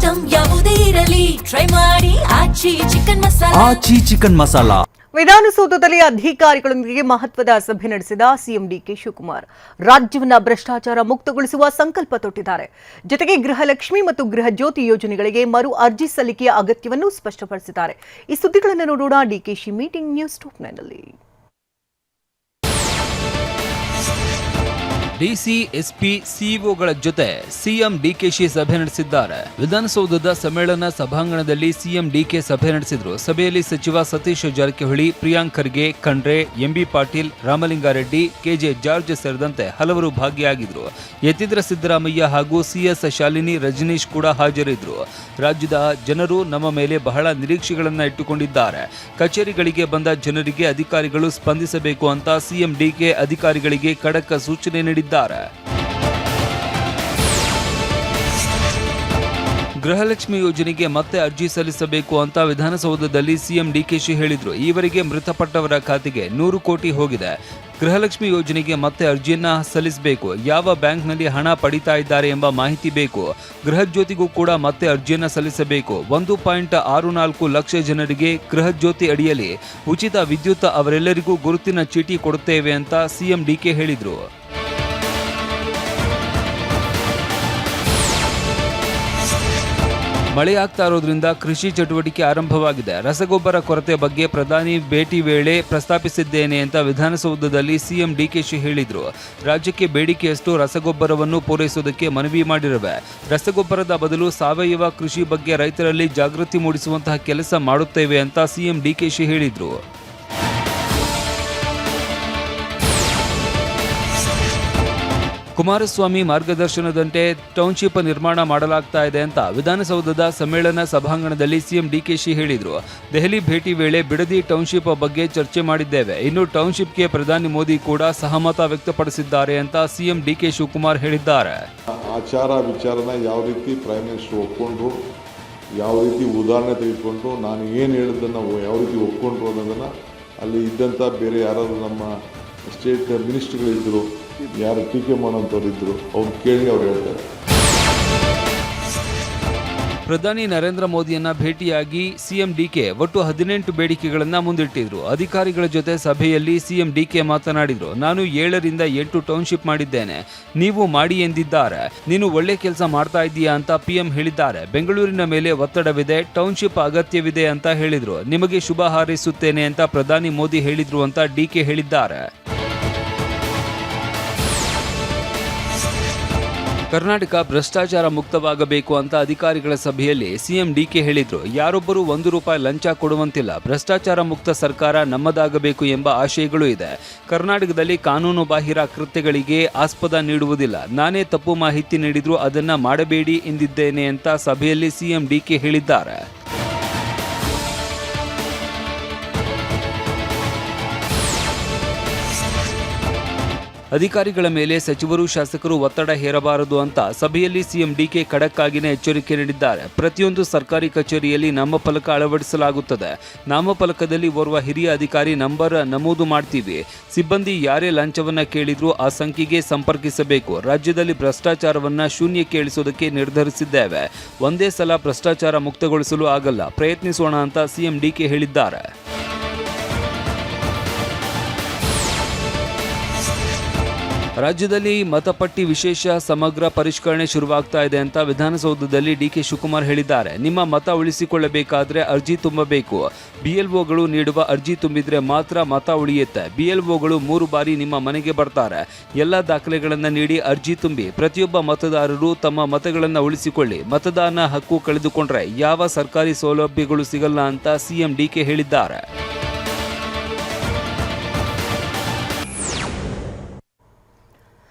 Item ಯಾವುದೇ ಇರಲಿ try ಮಾಡಿ ಆಚಿ ಚಿಕನ್ ಮಸಾಲಾ. ವಿಧಾನಸೌಧದಲ್ಲಿ ಅಧಿಕಾರಿಗಳೊಂದಿಗೆ ಮಹತ್ವದ ಸಭೆ ನಡೆಸಿದ ಸಿಎಂ ಡಿಕೆ ಶಿವಕುಮಾರ್ ರಾಜ್ಯವನ್ನ ಭ್ರಷ್ಟಾಚಾರ ಮುಕ್ತಗೊಳಿಸುವ ಸಂಕಲ್ಪ ತೊಟ್ಟಿದ್ದಾರೆ. ಜೊತೆಗೆ ಗೃಹಲಕ್ಷ್ಮಿ ಮತ್ತು ಗೃಹ ಜ್ಯೋತಿ ಯೋಜನೆಗಳಿಗೆ ಮರು ಅರ್ಜಿ ಸಲ್ಲಿಕೆಯ ಅಗತ್ಯವನ್ನು ಸ್ಪಷ್ಟಪಡಿಸಿದ್ದಾರೆ. ಈ ಸುದ್ದಿಗಳನ್ನು ನೋಡೋಣ ಡಿಕೆಶಿ ಮೀಟಿಂಗ್ ನ್ಯೂಸ್ ಟಾಪ್ 9ನಲ್ಲಿ. ಡಿಸಿ, ಎಸ್ಪಿ, ಸಿಇಒಗಳ ಜೊತೆ ಸಿಎಂ ಡಿಕೆಶಿ ಸಭೆ ನಡೆಸಿದ್ದಾರೆ. ವಿಧಾನಸೌಧದ ಸಮ್ಮೇಳನ ಸಭಾಂಗಣದಲ್ಲಿ ಸಿಎಂ ಡಿಕೆ ಸಭೆ ನಡೆಸಿದ್ರು. ಸಭೆಯಲ್ಲಿ ಸಚಿವ Satish Jarkiholi, Priyank Kharge, Khandre, M B Patil, Ramalinga Reddy, K J George ಸೇರಿದಂತೆ ಹಲವರು ಭಾಗಿಯಾಗಿದ್ರು. ಯತೀಂದ್ರ ಸಿದ್ದರಾಮಯ್ಯ ಹಾಗೂ ಸಿಎಸ್ ಶಾಲಿನಿ, ರಜನೀಶ್ ಕೂಡ ಹಾಜರಿದ್ರು. ರಾಜ್ಯದ ಜನರು ನಮ್ಮ ಮೇಲೆ ಬಹಳ ನಿರೀಕ್ಷೆಗಳನ್ನ ಇಟ್ಟುಕೊಂಡಿದ್ದಾರೆ. ಕಚೇರಿಗಳಿಗೆ ಬಂದ ಜನರಿಗೆ ಅಧಿಕಾರಿಗಳು ಸ್ಪಂದಿಸಬೇಕು ಅಂತ ಸಿಎಂ ಡಿಕೆ ಅಧಿಕಾರಿಗಳಿಗೆ ಖಡಕ್ ಸೂಚನೆ ನೀಡಿದ್ದಾರೆ. ಗೃಹಲಕ್ಷ್ಮಿ ಯೋಜನೆಗೆ ಮತ್ತೆ ಅರ್ಜಿ ಸಲ್ಲಿಸಬೇಕು ಅಂತ ವಿಧಾನಸೌಧದಲ್ಲಿ ಸಿಎಂ ಡಿಕೆಶಿ ಹೇಳಿದ್ರು. ಈವರೆಗೆ ಮೃತಪಟ್ಟವರ ಖಾತೆಗೆ 100 ಕೋಟಿ ಹೋಗಿದೆ. ಗೃಹಲಕ್ಷ್ಮಿ ಯೋಜನೆಗೆ ಮತ್ತೆ ಅರ್ಜಿಯನ್ನ ಸಲ್ಲಿಸಬೇಕು. ಯಾವ ಬ್ಯಾಂಕ್ನಲ್ಲಿ ಹಣ ಪಡಿತಾ ಇದ್ದಾರೆ ಎಂಬ ಮಾಹಿತಿ ಬೇಕು. ಗೃಹ ಜ್ಯೋತಿಗೂ ಕೂಡ ಮತ್ತೆ ಅರ್ಜಿಯನ್ನ ಸಲ್ಲಿಸಬೇಕು. 1.64 ಲಕ್ಷ ಜನರಿಗೆ ಗೃಹ ಜ್ಯೋತಿ ಅಡಿಯಲ್ಲಿ ಉಚಿತ ವಿದ್ಯುತ್, ಅವರೆಲ್ಲರಿಗೂ ಗುರುತಿನ ಚೀಟಿ ಕೊಡುತ್ತೇವೆ ಅಂತ ಸಿಎಂ ಡಿಕೆ ಹೇಳಿದ್ರು. ಮಳೆಯಾಗ್ತಾ ಇರೋದ್ರಿಂದ ಕೃಷಿ ಚಟುವಟಿಕೆ ಆರಂಭವಾಗಿದೆ. ರಸಗೊಬ್ಬರ ಕೊರತೆ ಬಗ್ಗೆ ಪ್ರಧಾನಿ ಭೇಟಿ ವೇಳೆ ಪ್ರಸ್ತಾಪಿಸಿದ್ದೇನೆ ಅಂತ ವಿಧಾನಸೌಧದಲ್ಲಿ ಸಿಎಂ ಡಿಕೆಶಿ ಹೇಳಿದ್ರು. ರಾಜ್ಯಕ್ಕೆ ಬೇಡಿಕೆಯಷ್ಟು ರಸಗೊಬ್ಬರವನ್ನು ಪೂರೈಸುವುದಕ್ಕೆ ಮನವಿ ಮಾಡಿರುವೆ. ರಸಗೊಬ್ಬರದ ಬದಲು ಸಾವಯವ ಕೃಷಿ ಬಗ್ಗೆ ರೈತರಲ್ಲಿ ಜಾಗೃತಿ ಮೂಡಿಸುವಂತಹ ಕೆಲಸ ಮಾಡುತ್ತೇವೆ ಅಂತ ಸಿಎಂ ಡಿಕೆಶಿ ಹೇಳಿದ್ರು. ಕುಮಾರಸ್ವಾಮಿ ಮಾರ್ಗದರ್ಶನದಂತೆ ಟೌನ್ಶಿಪ್ ನಿರ್ಮಾಣ ಮಾಡಲಾಗ್ತಾ ಇದೆ ಅಂತ ವಿಧಾನಸೌಧದ ಸಮ್ಮೇಳನ ಸಭಾಂಗಣದಲ್ಲಿ ಸಿಎಂ ಡಿಕೆಶಿ ಹೇಳಿದ್ರು. ದೆಹಲಿ ಭೇಟಿ ವೇಳೆ ಬಿಡದಿ ಟೌನ್ಶಿಪ್ ಬಗ್ಗೆ ಚರ್ಚೆ ಮಾಡಿದ್ದೇವೆ. ಇನ್ನು ಟೌನ್ಶಿಪ್ಗೆ ಪ್ರಧಾನಿ ಮೋದಿ ಕೂಡ ಸಹಮತ ವ್ಯಕ್ತಪಡಿಸಿದ್ದಾರೆ ಅಂತ ಸಿಎಂ ಡಿಕೆ ಶಿವಕುಮಾರ್ ಹೇಳಿದ್ದಾರೆ. ಆಚಾರ ವಿಚಾರನ ಯಾವ ರೀತಿ ಪ್ರೈಮ್ ಮಿನಿಸ್ಟರ್ ಒಪ್ಕೊಂಡ್ರು, ಯಾವ ರೀತಿ ಉದಾಹರಣೆ ತೆಗೆದುಕೊಂಡು ನಾನು ಏನು ಹೇಳಿದ್ದನ್ನು ಯಾವ ರೀತಿ ಒಪ್ಕೊಂಡ್ರು ಅನ್ನೋದನ್ನು ಅಲ್ಲಿ ಇದ್ದಂಥ ಬೇರೆ ಯಾರಾದರೂ ನಮ್ಮ ಸ್ಟೇಟ್ ಮಿನಿಸ್ಟರ್ಗಳಿದ್ದರು, ಯಾರು ಟೀಕೆ ಮಾಡೋಂಥವ್ರು ಇದ್ದರು, ಅವ್ರು ಕೇಳಿ ಅವ್ರು ಹೇಳ್ತಾರೆ. ಪ್ರಧಾನಿ ನರೇಂದ್ರ ಮೋದಿಯನ್ನ ಭೇಟಿಯಾಗಿ ಸಿಎಂ ಡಿಕೆ ಒಟ್ಟು 18 ಬೇಡಿಕೆಗಳನ್ನ ಮುಂದಿಟ್ಟಿದ್ರು. ಅಧಿಕಾರಿಗಳ ಜೊತೆ ಸಭೆಯಲ್ಲಿ ಸಿಎಂ ಡಿಕೆ ಮಾತನಾಡಿದ್ರು. ನಾನು 7 ರಿಂದ 8 ಟೌನ್ಶಿಪ್ ಮಾಡಿದ್ದೇನೆ, ನೀವು ಮಾಡಿ ಎಂದಿದ್ದಾರೆ. ನೀನು ಒಳ್ಳೆ ಕೆಲಸ ಮಾಡ್ತಾ ಇದ್ದೀಯಾ ಅಂತ ಪಿಎಂ ಹೇಳಿದ್ದಾರೆ. ಬೆಂಗಳೂರಿನ ಮೇಲೆ ಒತ್ತಡವಿದೆ, ಟೌನ್ಶಿಪ್ ಅಗತ್ಯವಿದೆ ಅಂತ ಹೇಳಿದ್ರು. ನಿಮಗೆ ಶುಭ ಹಾರೈಸುತ್ತೇನೆ ಅಂತ ಪ್ರಧಾನಿ ಮೋದಿ ಹೇಳಿದ್ರು ಅಂತ ಡಿಕೆ ಹೇಳಿದ್ದಾರೆ. ಕರ್ನಾಟಕ ಭ್ರಷ್ಟಾಚಾರ ಮುಕ್ತವಾಗಬೇಕು ಅಂತ ಅಧಿಕಾರಿಗಳ ಸಭೆಯಲ್ಲಿ ಸಿಎಂ ಡಿಕೆ ಹೇಳಿದ್ರು. ಯಾರೊಬ್ಬರು 1 ರೂಪಾಯಿ ಲಂಚ ಕೊಡುವಂತಿಲ್ಲ. ಭ್ರಷ್ಟಾಚಾರ ಮುಕ್ತ ಸರ್ಕಾರ ನಮ್ಮದಾಗಬೇಕು ಎಂಬ ಆಶಯಗಳು ಇದೆ. ಕರ್ನಾಟಕದಲ್ಲಿ ಕಾನೂನು ಬಾಹಿರ ಕೃತ್ಯಗಳಿಗೆ ಆಸ್ಪದ ನೀಡುವುದಿಲ್ಲ. ನಾನೇ ತಪ್ಪು ಮಾಹಿತಿ ನೀಡಿದ್ರು ಅದನ್ನ ಮಾಡಬೇಡಿ ಎಂದಿದ್ದೇನೆ ಅಂತ ಸಭೆಯಲ್ಲಿ ಸಿಎಂ ಡಿಕೆ ಹೇಳಿದ್ದಾರೆ. ಅಧಿಕಾರಿಗಳ ಮೇಲೆ ಸಚಿವರು, ಶಾಸಕರು ಒತ್ತಡ ಹೇರಬಾರದು ಅಂತ ಸಭೆಯಲ್ಲಿ ಸಿಎಂ ಡಿಕೆ ಖಡಕ್ ಆಗಿನ ಎಚ್ಚರಿಕೆ ನೀಡಿದ್ದಾರೆ. ಪ್ರತಿಯೊಂದು ಸರ್ಕಾರಿ ಕಚೇರಿಯಲ್ಲಿ ನಾಮಫಲಕ ಅಳವಡಿಸಲಾಗುತ್ತದೆ. ನಾಮಫಲಕದಲ್ಲಿ ಓರ್ವ ಹಿರಿಯ ಅಧಿಕಾರಿ ನಂಬರ್ ನಮೂದು ಮಾಡ್ತೀವಿ. ಸಿಬ್ಬಂದಿ ಯಾರೇ ಲಂಚವನ್ನ ಕೇಳಿದ್ರೂ ಆ ಸಂಖ್ಯೆಗೆ ಸಂಪರ್ಕಿಸಬೇಕು. ರಾಜ್ಯದಲ್ಲಿ ಭ್ರಷ್ಟಾಚಾರವನ್ನ ಶೂನ್ಯಕ್ಕೆ ಇಳಿಸೋದಕ್ಕೆ ನಿರ್ಧರಿಸಿದ್ದೇವೆ. ಒಂದೇ ಸಲ ಭ್ರಷ್ಟಾಚಾರ ಮುಕ್ತಗೊಳಿಸಲು ಆಗಲ್ಲ, ಪ್ರಯತ್ನಿಸೋಣ ಅಂತ ಸಿಎಂ ಡಿಕೆ ಹೇಳಿದ್ದಾರೆ. ರಾಜ್ಯದಲ್ಲಿ ಮತಪಟ್ಟಿ ವಿಶೇಷ ಸಮಗ್ರ ಪರಿಷ್ಕರಣೆ ಶುರುವಾಗ್ತಾ ಇದೆ ಅಂತ ವಿಧಾನಸೌಧದಲ್ಲಿ ಡಿಕೆ ಶಿವಕುಮಾರ್ ಹೇಳಿದ್ದಾರೆ. ನಿಮ್ಮ ಮತ ಉಳಿಸಿಕೊಳ್ಳಬೇಕಾದ್ರೆ ಅರ್ಜಿ ತುಂಬಬೇಕು. ಬಿಎಲ್ಒಗಳು ನೀಡುವ ಅರ್ಜಿ ತುಂಬಿದ್ರೆ ಮಾತ್ರ ಮತ ಉಳಿಯುತ್ತೆ. ಬಿಎಲ್ಒಗಳು 3 ಬಾರಿ ನಿಮ್ಮ ಮನೆಗೆ ಬರ್ತಾರೆ. ಎಲ್ಲ ದಾಖಲೆಗಳನ್ನು ನೀಡಿ ಅರ್ಜಿ ತುಂಬಿ. ಪ್ರತಿಯೊಬ್ಬ ಮತದಾರರು ತಮ್ಮ ಮತಗಳನ್ನು ಉಳಿಸಿಕೊಳ್ಳಿ. ಮತದಾನ ಹಕ್ಕು ಕಳೆದುಕೊಂಡ್ರೆ ಯಾವ ಸರ್ಕಾರಿ ಸೌಲಭ್ಯಗಳು ಸಿಗಲ್ಲ ಅಂತ ಸಿಎಂ ಡಿಕೆ ಹೇಳಿದ್ದಾರೆ.